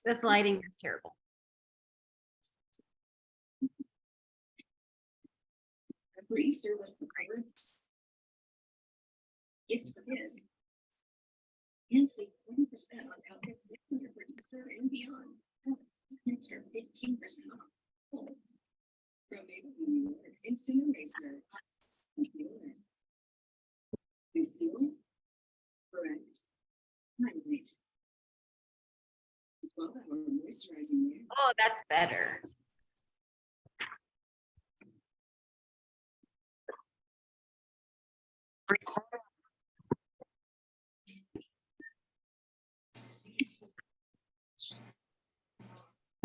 This lighting is terrible. For Easter was the great. Yes, it is. And save 20% on outfits for Easter and beyond. Next are 15% off. From Maybelline, Instant Eraser. Concealer. Correct. Highlight. 12-hour moisturizing layer. Oh, that's better.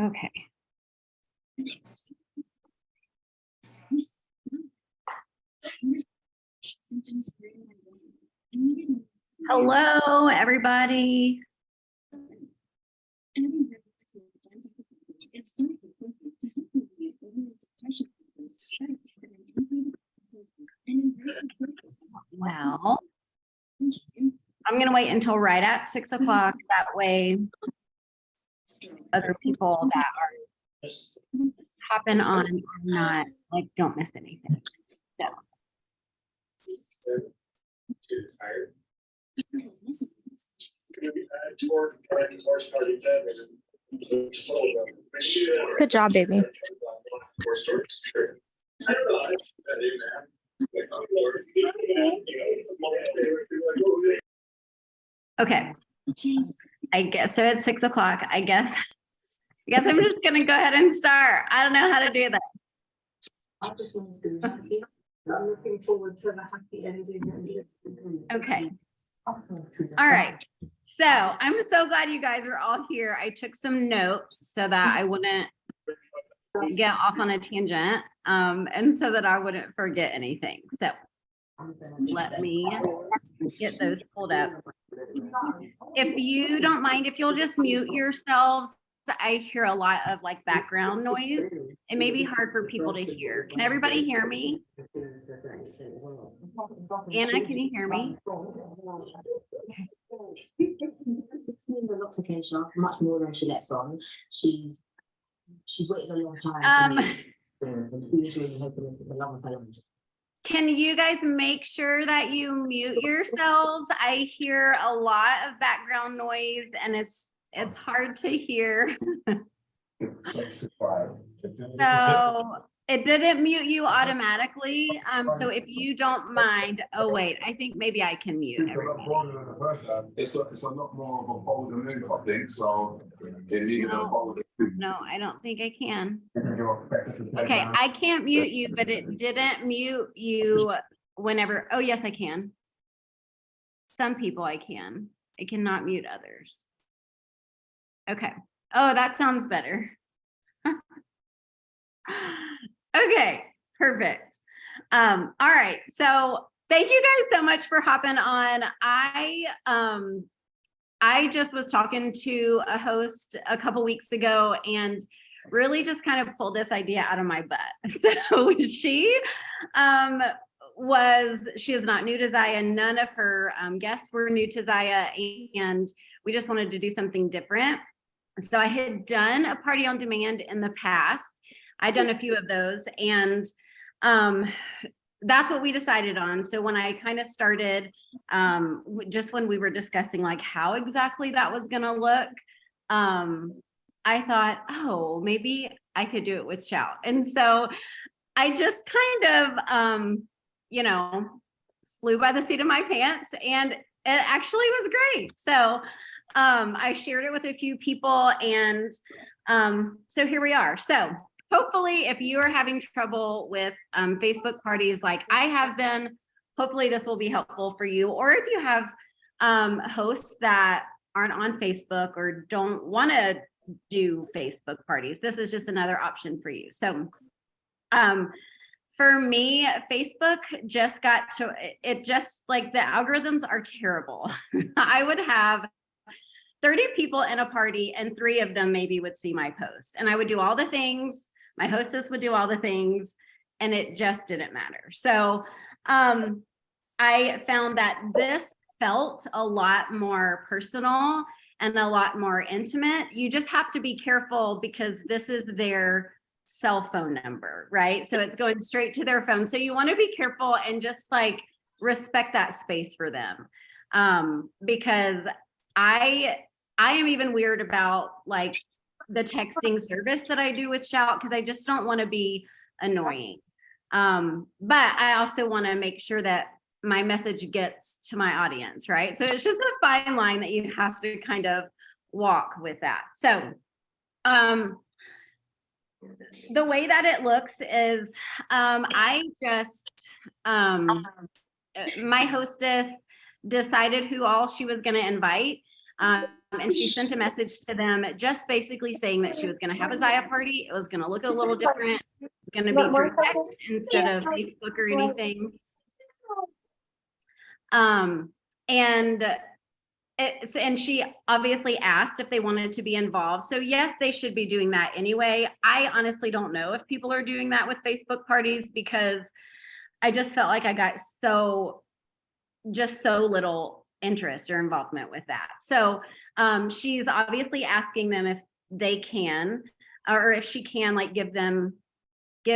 Okay. Hello, everybody. Well, I'm going to wait until right at 6 o'clock. That way, other people that are hopping on are not, like, don't miss anything. So. Too tired. Good job, baby. Okay. I guess so. It's 6 o'clock. I guess I'm just gonna go ahead and start. I don't know how to do that. I just want to do happy. I'm looking forward to the happy ending. Okay. All right. So I'm so glad you guys are all here. I took some notes so that I wouldn't get off on a tangent, and so that I wouldn't forget anything. So let me get those pulled up. If you don't mind, if you'll just mute yourselves. I hear a lot of like background noise. It may be hard for people to hear. Can everybody hear me? Anna, can you hear me? It's been a lot to Keisha, much more than she lets on. She's waited a long time. Who's really hoping this is the love of her life. Can you guys make sure that you mute yourselves? I hear a lot of background noise and it's hard to hear. So it didn't mute you automatically. So if you don't mind, oh wait, I think maybe I can mute everybody. It's a lot more of a bolder move, I think. So it needed a bolder. No, I don't think I can. Okay, I can't mute you, but it didn't mute you whenever. Oh, yes, I can. Some people I can. I cannot mute others. Okay. Oh, that sounds better. Okay, perfect. All right. So thank you guys so much for hopping on. I just was talking to a host a couple weeks ago and really just kind of pulled this idea out of my butt. So she is not new to Zaya. None of her guests were new to Zaya, and we just wanted to do something different. So I had done a party on demand in the past. I'd done a few of those, and that's what we decided on. So when I kind of started, just when we were discussing like how exactly that was going to look, I thought, oh, maybe I could do it with Shout. And so I just kind of, flew by the seat of my pants, and it actually was great. So I shared it with a few people, and so here we are. So hopefully if you are having trouble with Facebook parties like I have been, hopefully this will be helpful for you. Or if you have hosts that aren't on Facebook or don't want to do Facebook parties, this is just another option for you. So for me, Facebook just got to, it just like the algorithms are terrible. I would have 30 people in a party and 3 of them maybe would see my post, and I would do all the things. My hostess would do all the things, and it just didn't matter. So I found that this felt a lot more personal, and a lot more intimate. You just have to be careful because this is their cell phone number, right? So it's going straight to their phone. So you want to be careful and just like respect that space for them. Because I am even weird about like the texting service that I do with Shout because I just don't want to be annoying. But I also want to make sure that my message gets to my audience, right? So it's just a fine line that you have to kind of walk with that. So the way that it looks is I just my hostess decided who all she was going to invite. And she sent a message to them just basically saying that she was going to have a Zaya party. It was going to look a little different. It's going to be through text instead of Facebook or anything. And she obviously asked if they wanted to be involved. So yes, they should be doing that anyway. I honestly don't know if people are doing that with Facebook parties because I just felt like I got so little interest or involvement with that. So she's obviously asking them if they can, or if she can like give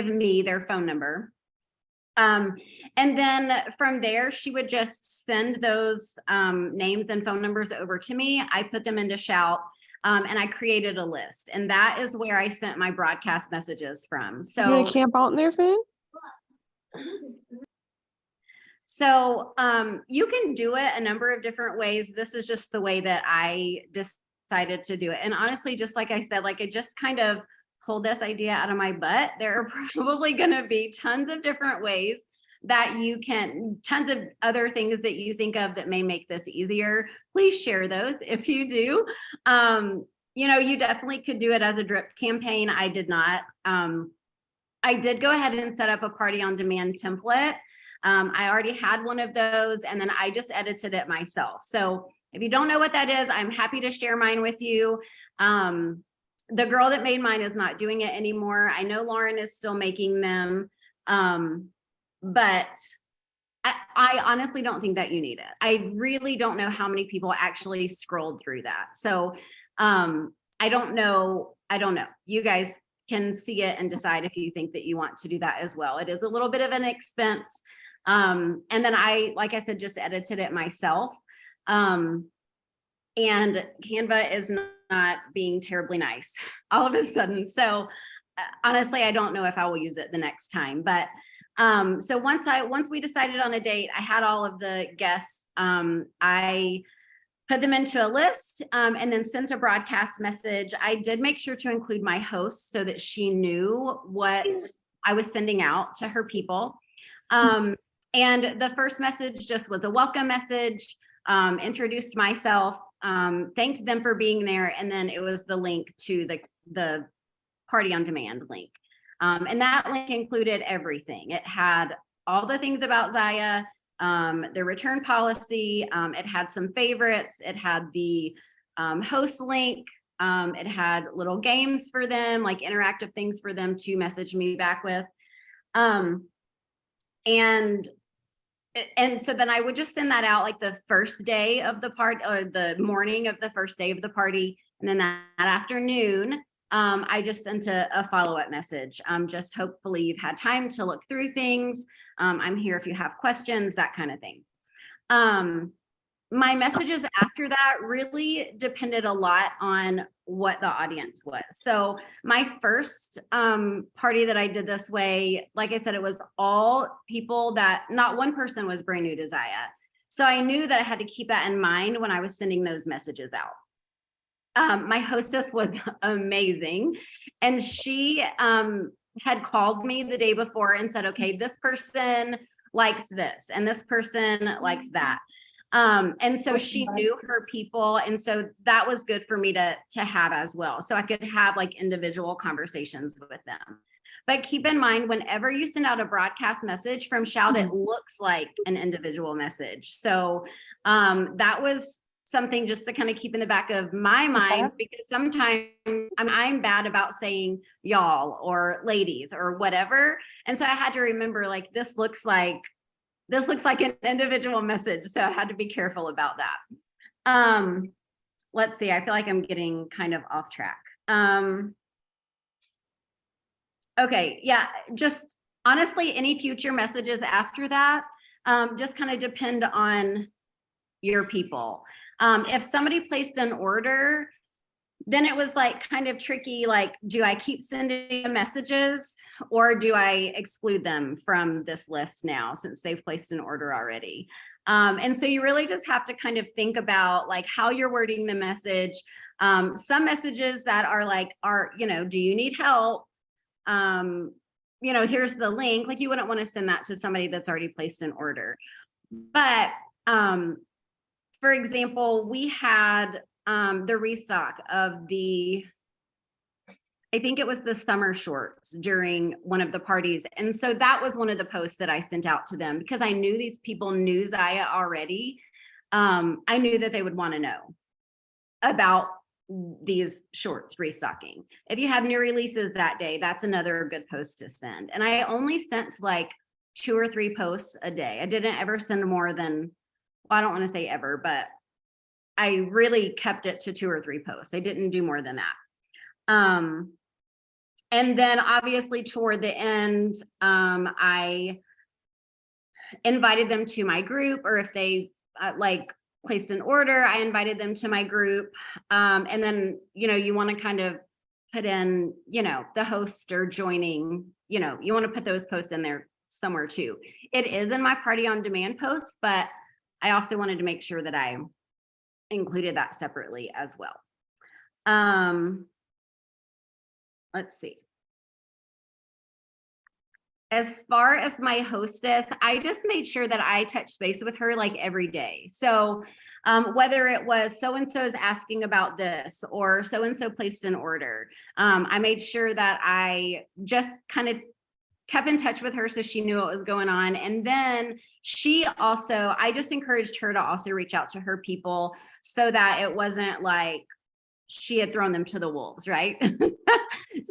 me their phone number. And then from there, she would just send those names and phone numbers over to me. I put them into Shout and I created a list. And that is where I sent my broadcast messages from. You gonna So, camp out in there, Finn? so you can do it a number of different ways. This is just the way that I decided to do it. And honestly, just like I said, like I just kind of pulled this idea out of my butt. There are probably going to be tons of different ways that you can, tons of other things that you think of that may make this easier. Please share those if you do. You know, you definitely could do it as a drip campaign. I did not. I did go ahead and set up a party on demand template. I already had one of those and then I just edited it myself. So if you don't know what that is, I'm happy to share mine with you. The girl that made mine is not doing it anymore. I know Lauren is still making them, but I honestly don't think that you need it. I really don't know how many people actually scrolled through that. So I don't know. You guys can see it and decide if you think that you want to do that as well. It is a little bit of an expense. And then like I said, just edited it myself. And Canva is not being terribly nice all of a sudden. So honestly, I don't know if I will use it the next time. But so once we decided on a date, I had all of the guests. I put them into a list and then sent a broadcast message. I did make sure to include my host so that she knew what I was sending out to her people. And the first message just was a welcome message, introduced myself, thanked them for being there, and then it was the link to the party on demand link. And that link included everything. It had all the things about Zaya, the return policy, it had some favorites, it had the host link, it had little games for them, like interactive things for them to message me back with. And so then I would just send that out like the first day of the party or the morning of the first day of the party. And then that afternoon, I just sent a follow-up message. Just hopefully you've had time to look through things. I'm here if you have questions, that kind of thing. My messages after that really depended a lot on what the audience was. So my first party that I did this way, like I said, it was all people that not one person was brand new to Zaya. So I knew that I had to keep that in mind when I was sending those messages out. My hostess was amazing. And she had called me the day before and said, okay, this person likes this and this person likes that. And so she knew her people. And so that was good for me to have as well. So I could have like individual conversations with them. But keep in mind, whenever you send out a broadcast message from Shout, it looks like an individual message. So that was something just to kind of keep in the back of my mind, because sometimes I'm bad about saying y'all or ladies or whatever. And so I had to remember, like, this looks like an individual message. So I had to be careful about that. let's see, I feel like I'm getting kind of off track. Okay, yeah, just honestly, any future messages after that, just kind of depend on your people. If somebody placed an order, then it was like kind of tricky, like, do I keep sending messages or do I exclude them from this list now since they've placed an order already? And so you really just have to kind of think about like how you're wording the message. Some messages that are like, do you need help? Here's the link. Like you wouldn't want to send that to somebody that's already placed an order. But for example, we had the restock of I think it was the summer shorts during one of the parties. And so that was one of the posts that I sent out to them because I knew these people knew Zaya already. I knew that they would want to know about these shorts restocking. If you have new releases that day, that's another good post to send. And I only sent like 2 or 3 posts a day. I didn't ever send more than, well, I don't want to say ever, but I really kept it to 2 or 3 posts. I didn't do more than that. And then obviously toward the end, I invited them to my group, or if they placed an order, I invited them to my group. And then, you want to kind of put in, the host or joining, you want to put those posts in there somewhere too. It is in my Party on Demand post, but I also wanted to make sure that I included that separately as well. Let's see. As far as my hostess, I just made sure that I touched base with her like every day. So whether it was so-and-so is asking about this or so-and-so placed an order, I made sure that I just kind of kept in touch with her so she knew what was going on. And then I just encouraged her to also reach out to her people so that it wasn't like she had thrown them to the wolves, right?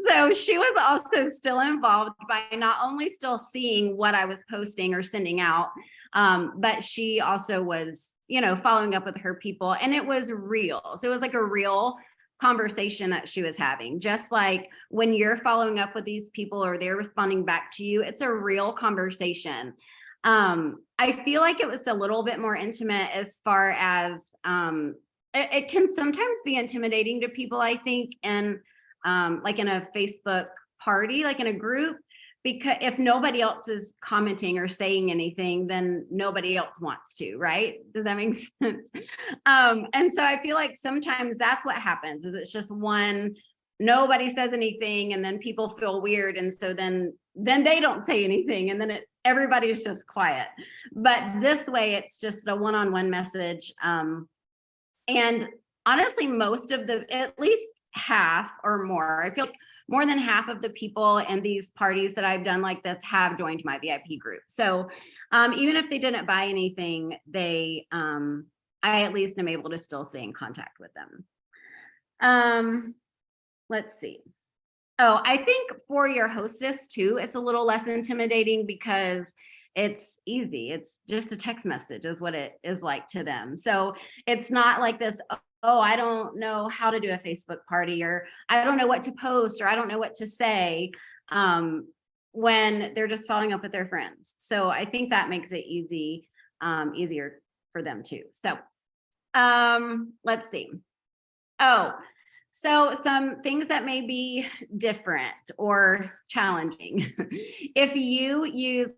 So she was also still involved by not only still seeing what I was posting or sending out, but she also was, following up with her people, and it was real. So it was like a real conversation that she was having. Just like when you're following up with these people or they're responding back to you, it's a real conversation. I feel like it was a little bit more intimate as far as, it can sometimes be intimidating to people, I think, in like in a Facebook party, like in a group, because if nobody else is commenting or saying anything, then nobody else wants to, right? Does that make sense? And so I feel like sometimes that's what happens, is it's just nobody says anything and then people feel weird. And so then they don't say anything and then everybody's just quiet. But this way, it's just a one-on-one message. And honestly, at least half or more, I feel like more than half of the people in these parties that I've done like this have joined my VIP group. So even if they didn't buy anything, I at least am able to still stay in contact with them. Let's see. Oh, I think for your hostess too, it's a little less intimidating because it's easy. It's just a text message is what it is like to them. So it's not like this, oh, I don't know how to do a Facebook party, or I don't know what to post, or I don't know what to say, when they're just following up with their friends. So I think that makes it easier for them too. So let's see. Oh, so some things that may be different or challenging. If you use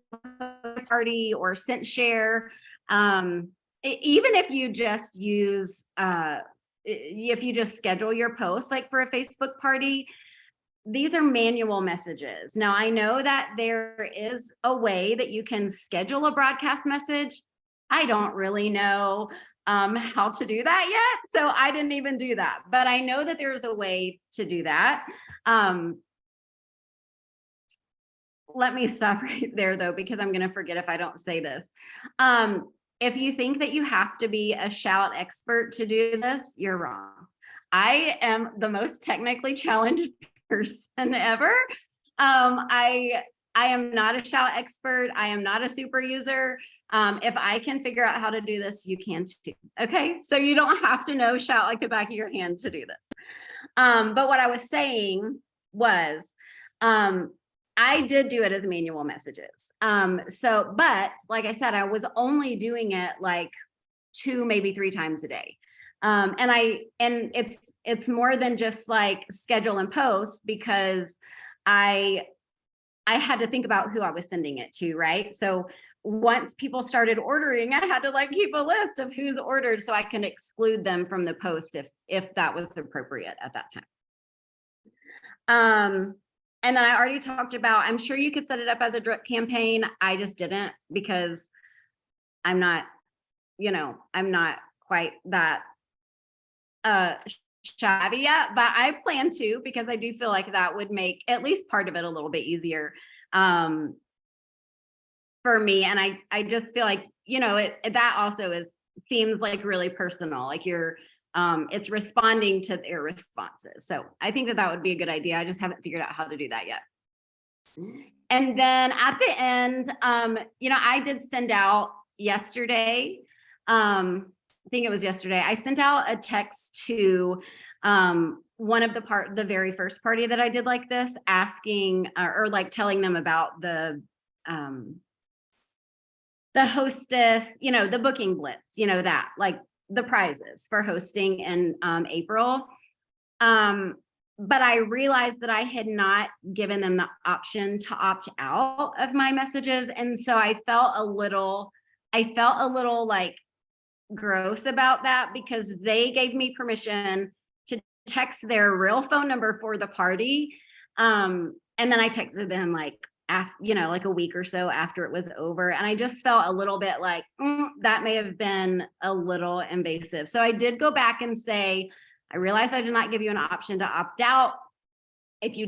Party or ScentShare, even if you just use, if you just schedule your posts, like for a Facebook party, these are manual messages. Now, I know that there is a way that you can schedule a broadcast message. I don't really know how to do that yet. So I didn't even do that, but I know that there's a way to do that. Let me stop right there though, because I'm going to forget if I don't say this. If you think that you have to be a shout expert to do this, you're wrong. I am the most technically challenged person ever. I I am not a Shout expert. I am not a super user. If I can figure out how to do this, you can too. Okay, so you don't have to know Shout like the back of your hand to do this. But what I was saying was, I did do it as manual messages. But like I said, I was only doing it like 2, maybe 3 times a day. And it's more than just like schedule and post, because I had to think about who I was sending it to, right? So once people started ordering, I had to like keep a list of who's ordered so I can exclude them from the post if that was appropriate at that time. And then I already talked about, I'm sure you could set it up as a drip campaign. I just didn't, because I'm not quite that savvy yet, but I plan to, because I do feel like that would make at least part of it a little bit easier for me. And I just feel like, that also seems like really personal, like it's responding to their responses. So I think that would be a good idea. I just haven't figured out how to do that yet. And then at the end, I did send out yesterday, I think it was yesterday, I sent out a text to one of the very first party that I did like this, asking or like telling them about the hostess, the booking blitz, that like the prizes for hosting in April. But I realized that I had not given them the option to opt out of my messages. And so I felt a little like gross about that, because they gave me permission to text their real phone number for the party. And then I texted them like like a week or so after it was over. And I just felt a little bit like that may have been a little invasive. So I did go back and say, I realized I did not give you an option to opt out. If you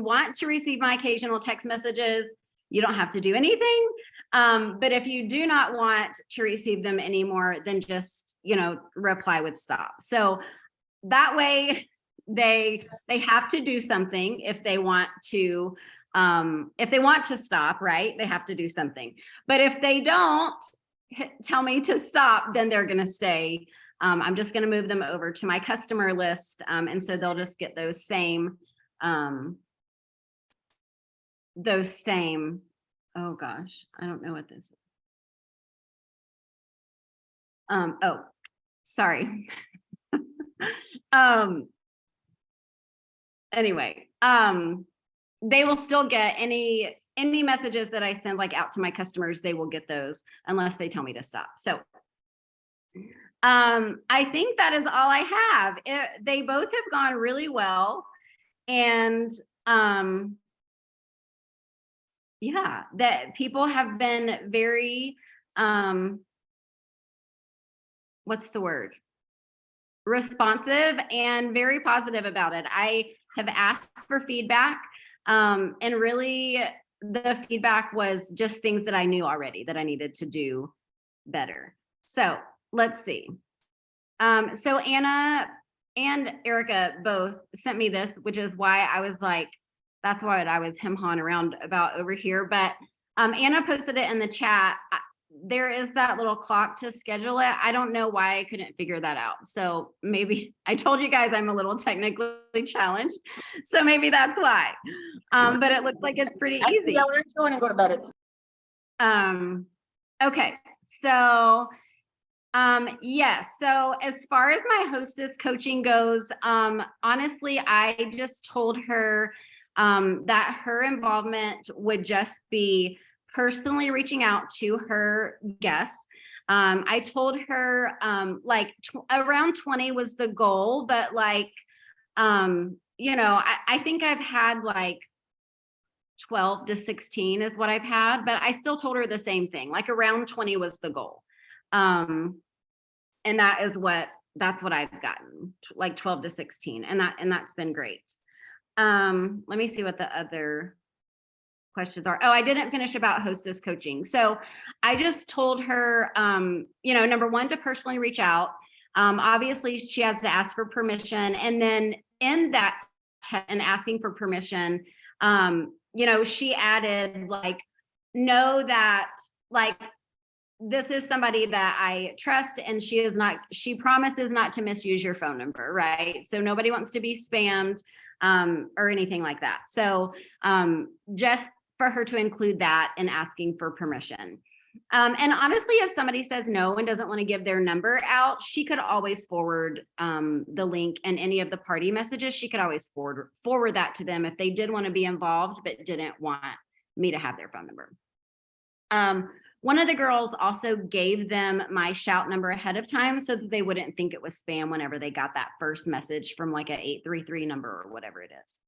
want to receive my occasional text messages, you don't have to do anything. But if you do not want to receive them anymore, then just, reply with stop. So that way they have to do something if they want to stop, right? They have to do something. But if they don't tell me to stop, then they're going to stay. I'm just going to move them over to my customer list. And so they'll just get those same, oh gosh, I don't know what this is. Oh, sorry. Anyway, they will still get any messages that I send like out to my customers. They will get those unless they tell me to stop. So I think that is all I have. They both have gone really well. And yeah, that people have been very, what's the word? Responsive and very positive about it. I have asked for feedback, and really the feedback was just things that I knew already that I needed to do better. So let's see. So Anna and Erica both sent me this, which is why I was like, that's what I was hawing around about over here. But Anna posted it in the chat. There is that little clock to schedule it. I don't know why I couldn't figure that out. So maybe I told you guys I'm a little technically challenged. So maybe that's why. But it looks like it's pretty easy. Yeah, we're going to go to bed. Okay. So yes. So as far as my hostess coaching goes, honestly, I just told her that her involvement would just be personally reaching out to her guests. I told her like around 20 was the goal, but like, I think I've had like 12 to 16 is what I've had, but I still told her the same thing, like around 20 was the goal. And that's what I've gotten, like 12 to 16. And that's been great. Let me see what the other questions are. Oh, I didn't finish about hostess coaching. So I just told her, number one, to personally reach out. Obviously she has to ask for permission. And then in that and asking for permission, she added like, know that like, this is somebody that I trust and she promises not to misuse your phone number, right? So nobody wants to be spammed or anything like that. So just for her to include that in asking for permission. And honestly, if somebody says no and doesn't want to give their number out, she could always forward the link and any of the party messages. She could always forward that to them if they did want to be involved, but didn't want me to have their phone number. One of the girls also gave them my shout number ahead of time so that they wouldn't think it was spam whenever they got that first message from like a 833 number or whatever it is.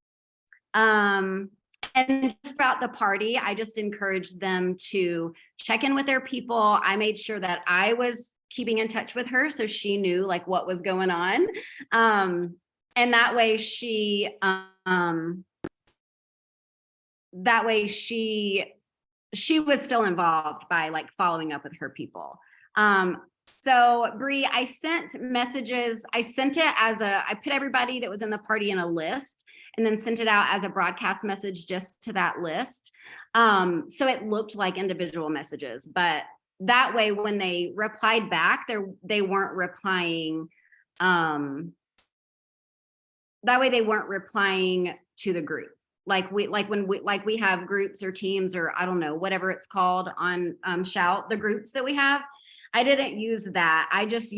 And throughout the party, I just encouraged them to check in with their people. I made sure that I was keeping in touch with her so she knew like what was going on. And that way she was still involved by like following up with her people. So Bree, I sent messages. I put everybody that was in the party in a list and then sent it out as a broadcast message just to that list. So it looked like individual messages, but that way when they replied back, they weren't replying. That way they weren't replying to the group. Like we have groups or teams or I don't know, whatever it's called on Shout, the groups that we have. I didn't use that. I just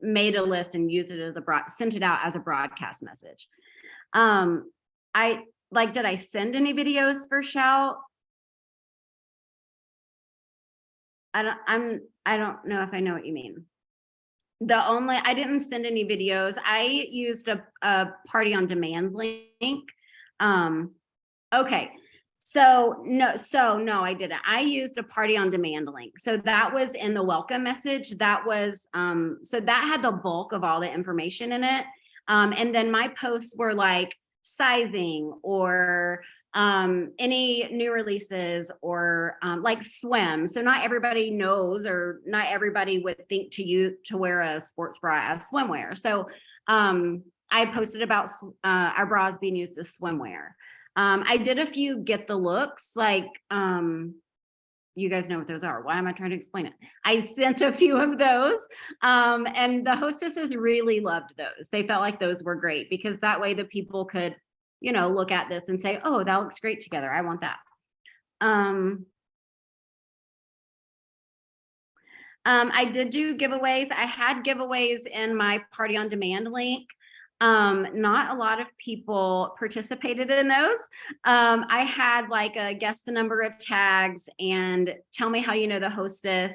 made a list and used it as sent it out as a broadcast message. Did I send any videos for Shout? I don't know if I know what you mean. I didn't send any videos. I used a party on demand link. Okay. So no, I didn't. I used a party on demand link. So that was in the welcome message. That was, so that had the bulk of all the information in it. And then my posts were like sizing or any new releases or like swim. So not everybody knows or not everybody would think to wear a sports bra as swimwear. So I posted about our bras being used as swimwear. I did a few get the looks, like you guys know what those are. Why am I trying to explain it? I sent a few of those and the hostesses really loved those. They felt like those were great because that way the people could, look at this and say, oh, that looks great together. I want that. I did do giveaways. I had giveaways in my party on demand link. Not a lot of people participated in those. I had like a guess the number of tags and tell me how you know the hostess.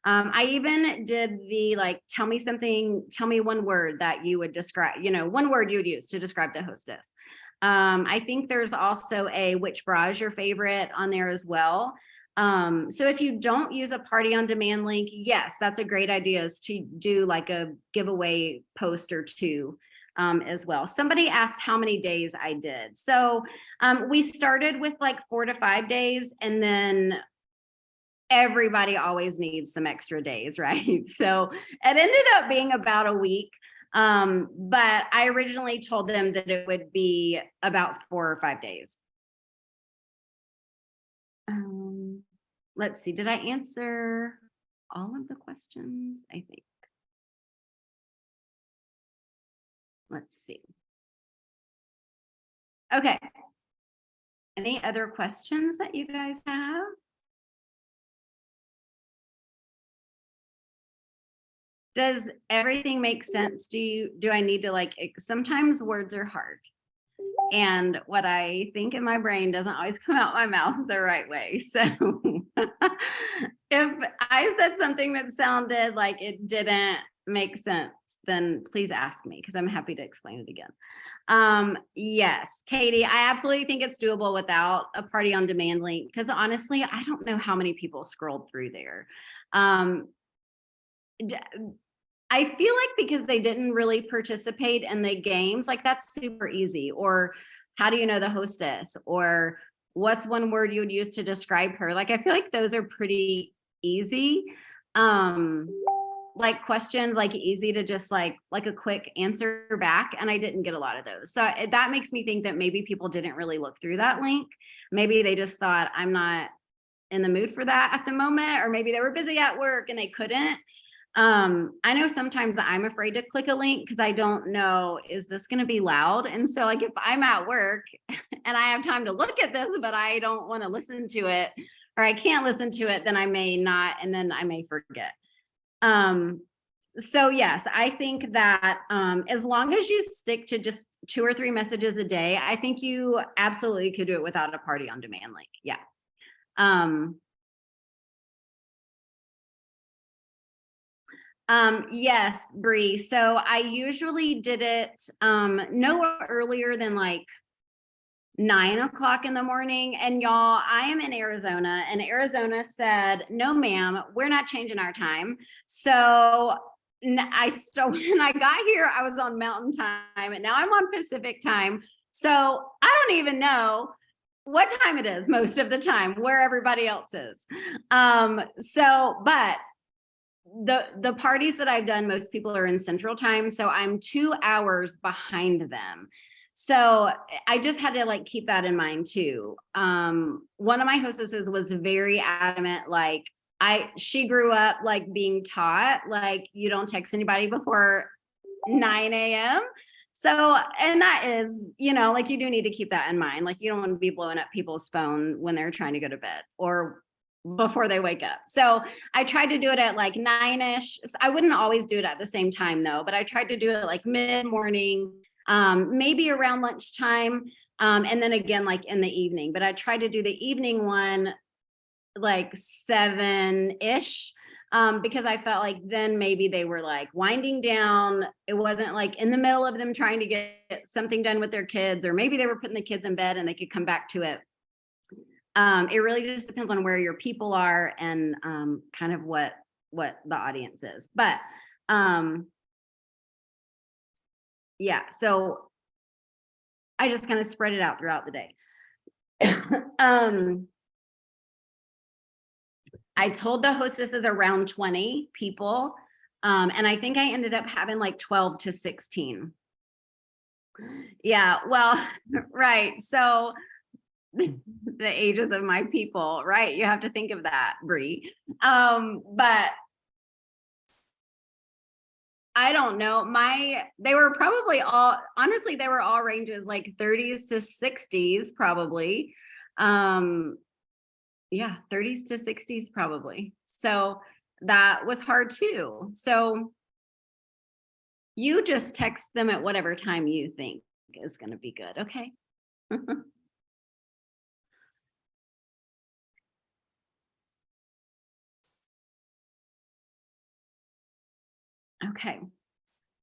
I even did the like, tell me one word that you would describe, one word you would use to describe the hostess. I think there's also a which bra is your favorite on there as well. So if you don't use a party on demand link, yes, that's a great idea, is to do like a giveaway post or two as well. Somebody asked how many days I did. So we started with like 4 to 5 days, and then everybody always needs some extra days, right? So it ended up being about a week. But I originally told them that it would be about 4 or 5 days. Let's see, did I answer all of the questions? I think. Let's see. Okay. Any other questions that you guys have? Does everything make sense? Do I need to like, sometimes words are hard. And what I think in my brain doesn't always come out my mouth the right way. So if I said something that sounded like it didn't make sense, then please ask me because I'm happy to explain it again. Yes, Katie, I absolutely think it's doable without a party on demand link because honestly, I don't know how many people scrolled through there. I feel like because they didn't really participate in the games, like that's super easy. Or how do you know the hostess? Or what's one word you would use to describe her? Like, I feel like those are pretty easy. like questions, like easy to just like a quick answer back. And I didn't get a lot of those. So that makes me think that maybe people didn't really look through that link. Maybe they just thought I'm not in the mood for that at the moment, or maybe they were busy at work and they couldn't. I know sometimes I'm afraid to click a link because I don't know, is this going to be loud? And so like if I'm at work and I have time to look at this, but I don't want to listen to it, or I can't listen to it, then I may not, and then I may forget. So yes, I think that as long as you stick to just 2 or 3 messages a day, I think you absolutely could do it without a party on demand link. Yeah. Yes, Bree. So I usually did it no earlier than like 9 o'clock in the morning. And y'all, I am in Arizona, and Arizona said, no, ma'am, we're not changing our time. So when I got here, I was on Mountain Time, and now I'm on Pacific Time. So I don't even know what time it is most of the time, where everybody else is. But the parties that I've done, most people are in Central Time, so I'm 2 hours behind them. So I just had to like keep that in mind too. One of my hostesses was very adamant, like she grew up like being taught, like you don't text anybody before 9 a.m. So, and that is, you know, like you do need to keep that in mind. Like you don't want to be blowing up people's phone when they're trying to go to bed or before they wake up. So I tried to do it at like 9-ish. I wouldn't always do it at the same time though, but I tried to do it like mid-morning, maybe around lunchtime, and then again like in the evening. But I tried to do the evening one like 7-ish, because I felt like then maybe they were like winding down. It wasn't like in the middle of them trying to get something done with their kids, or maybe they were putting the kids in bed and they could come back to it. It really just depends on where your people are and kind of what the audience is. But yeah, so I just kind of spread it out throughout the day. I told the hostesses around 20 people, and I think I ended up having like 12 to 16. Yeah, well, right. So the ages of my people, right? You have to think of that, Bree. But I don't know. They were probably all, honestly, they were all ranges like 30s to 60s, probably. Yeah, 30s to 60s, probably. So that was hard too. So you just text them at whatever time you think is going to be good. Okay. Okay.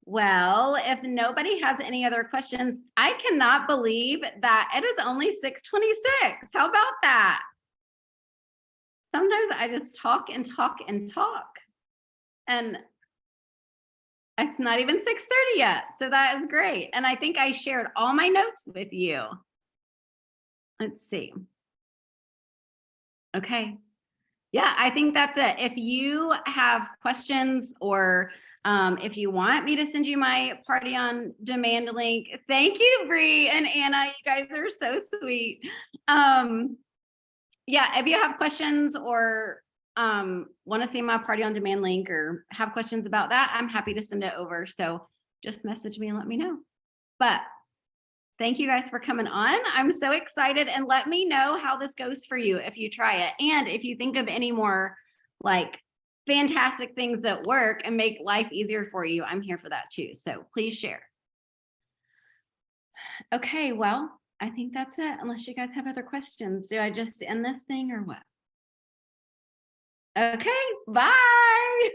Well, if nobody has any other questions, I cannot believe that it is only 6:26. How about that? Sometimes I just talk and talk and talk, and it's not even 6:30 yet. So that is great. And I think I shared all my notes with you. Let's see. Okay. Yeah, I think that's it. If you have questions, or if you want me to send you my party on demand link, thank you, Bree and Anna. You guys are so sweet. Yeah, if you have questions or want to see my party on demand link or have questions about that, I'm happy to send it over. So just message me and let me know. But thank you guys for coming on. I'm so excited, and let me know how this goes for you if you try it. And if you think of any more like fantastic things that work and make life easier for you, I'm here for that too. So please share. Okay, well, I think that's it, unless you guys have other questions. Do I just end this thing or what? Okay, bye.